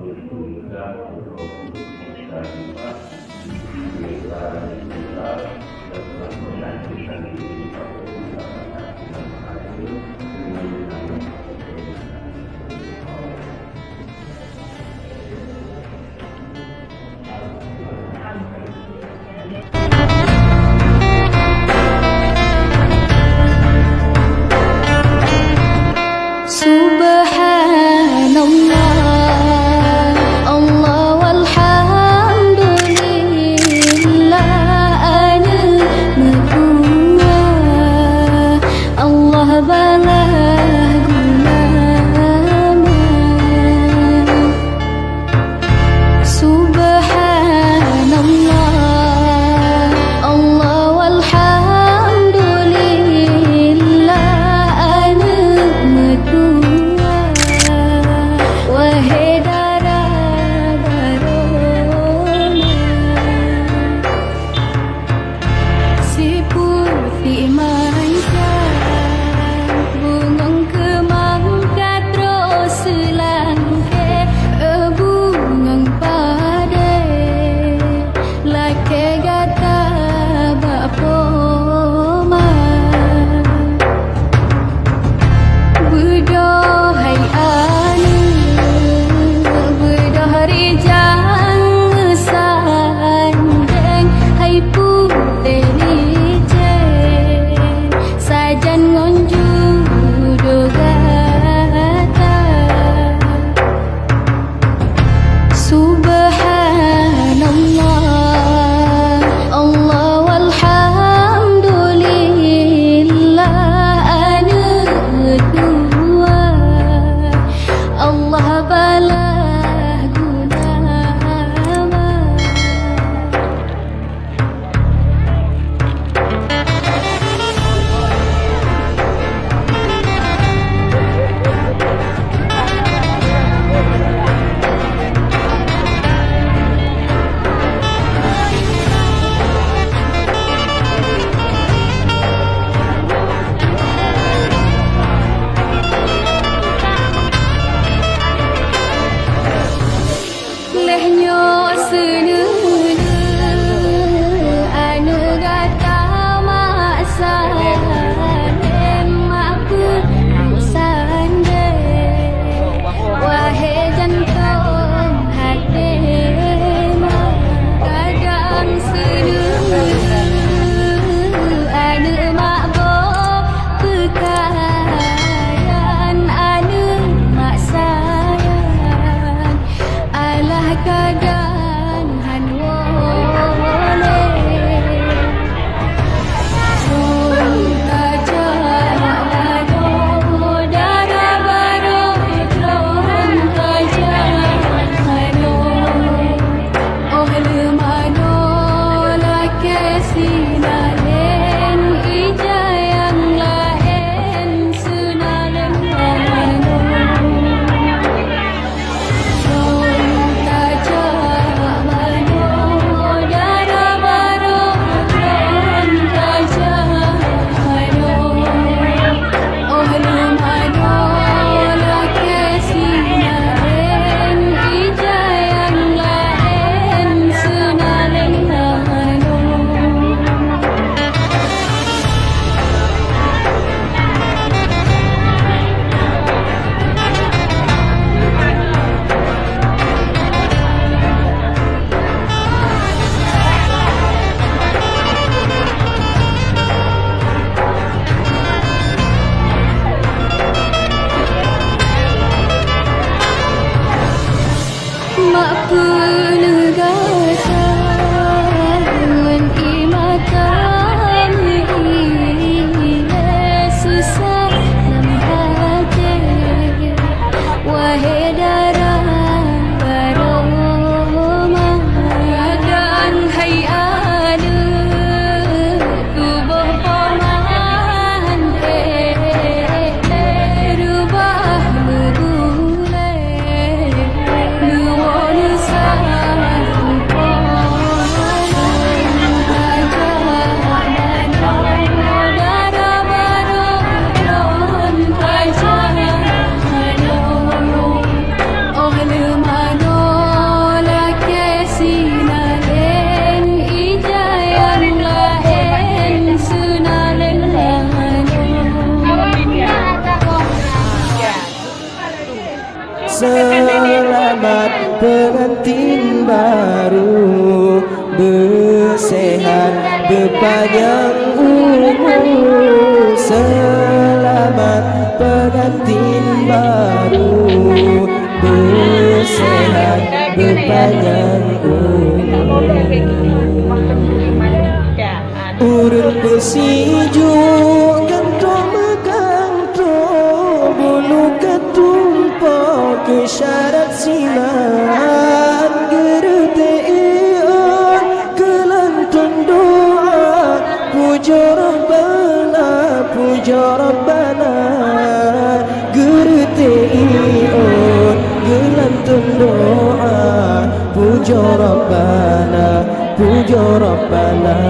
Rubah Selamat pengantin baru, bersehat berpanjang umur. Selamat pengantin baru, bersehat berpanjang umur. Urut bersijuk kantor mekantor, bulu ketumpah ke syarat siman. Gerte'an kelantun doa, puja Rabbana, puja Rabbana. Gerte'an kelantun doa, puja Rabbana, puja Rabbana.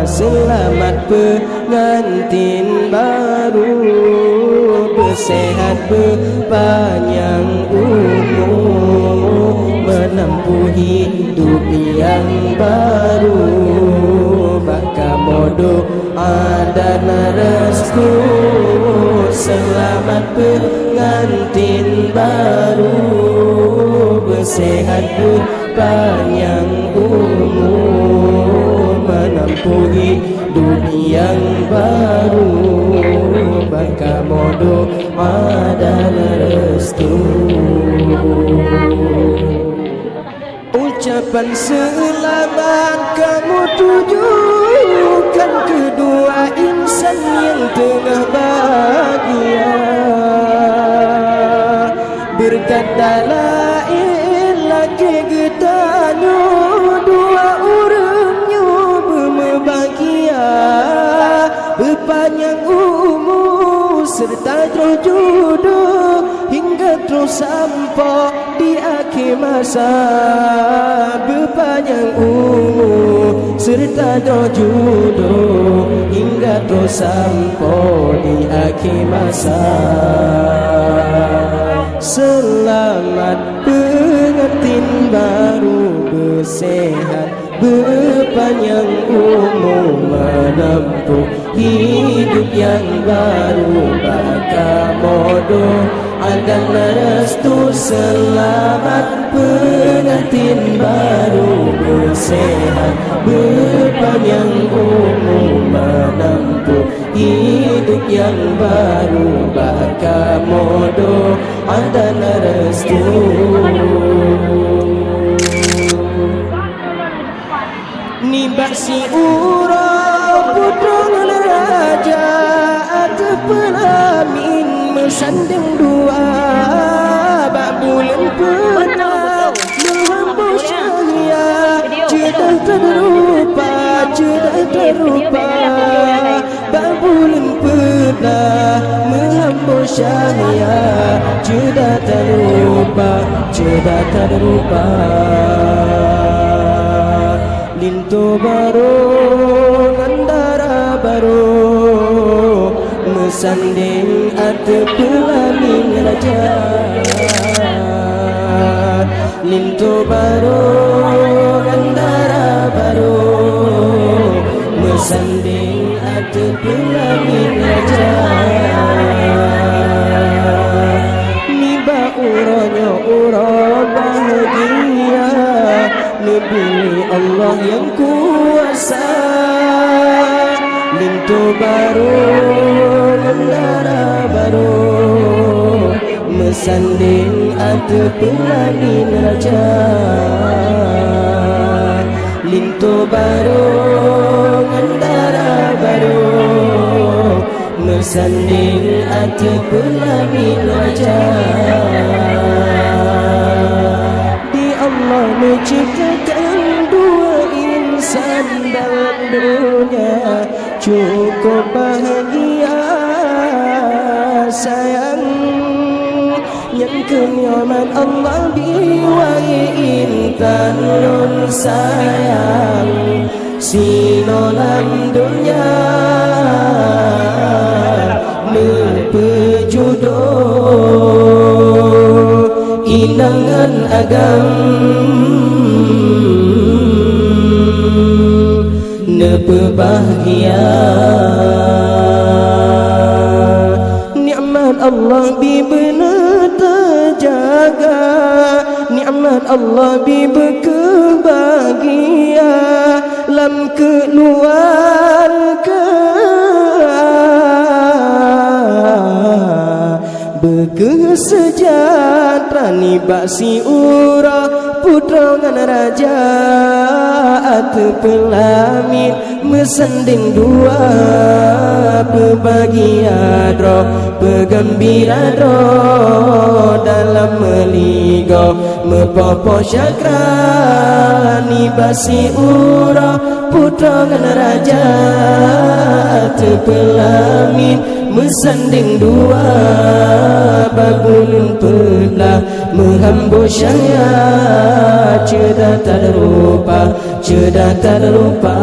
Selamat pengantin baru, bersehat berpanjang umur, menempuh hidup yang baru. Baka modo dan restu. Selamat pengantin baru, bersehat berpanjang umur, menempuh hidup yang baru. Baka modo dan restu. Ucapan selamat kamu tujukan kedua insan yang tengah bahagia. Berkat dalail laki getanyo, dua orangnya berbahagia. Berpanjang umur serta terus jodoh, hingga terus sampai di akhir masa. Berpanjang umur serta terus jodoh, hingga terus sampai di akhir masa. Selamat pengantin baru, bersehat berpanjang umur, menempuh hidup yang baru. Baka modo dan restu. Selamat pengantin baru, bersehat berpanjang umur, menempuh hidup yang baru. Baka modo dan restu. Nibak si urang putra raja, ada pelamin mesanding dua. Bak bulan pernah menghambur cahaya, cedar terrupa, cedar terrupa. Bak bulan pernah menghambur cahaya, cedar terrupa, cedar terrupa. Lintu baru ngandara baru, mesanding ada pelamin raja. Lintu baru ngandara baru, mesanding ada pelamin raja. Niba uranya urang bahagia, nebili Allah yang kuasa. Lintu baru mendara baru, mesanding ada pelamin raja. Lintu baru mendara baru, mesanding ada pelamin raja. Di Allah menciptakan dua insan dalam dunia, cukup bahagia sayang. Yang kenyaman Allah biwai intan nun sayang, sinolam dunia berpejodoh, inangan agam nepebahagia. Nikmat Allah bibena tajam, Allah bi berkebahagia lam keluarga berkesejahtera ni baksi ura putra ngan raja atu pelamin mesending dua berbahagia dro bergembira dro dalam meligo mepopo syakra ni basi ura putra ngan raja atu pelamin mesanding dua bagulun pelah menghambur syayat cedah tak rupa cedah tak rupa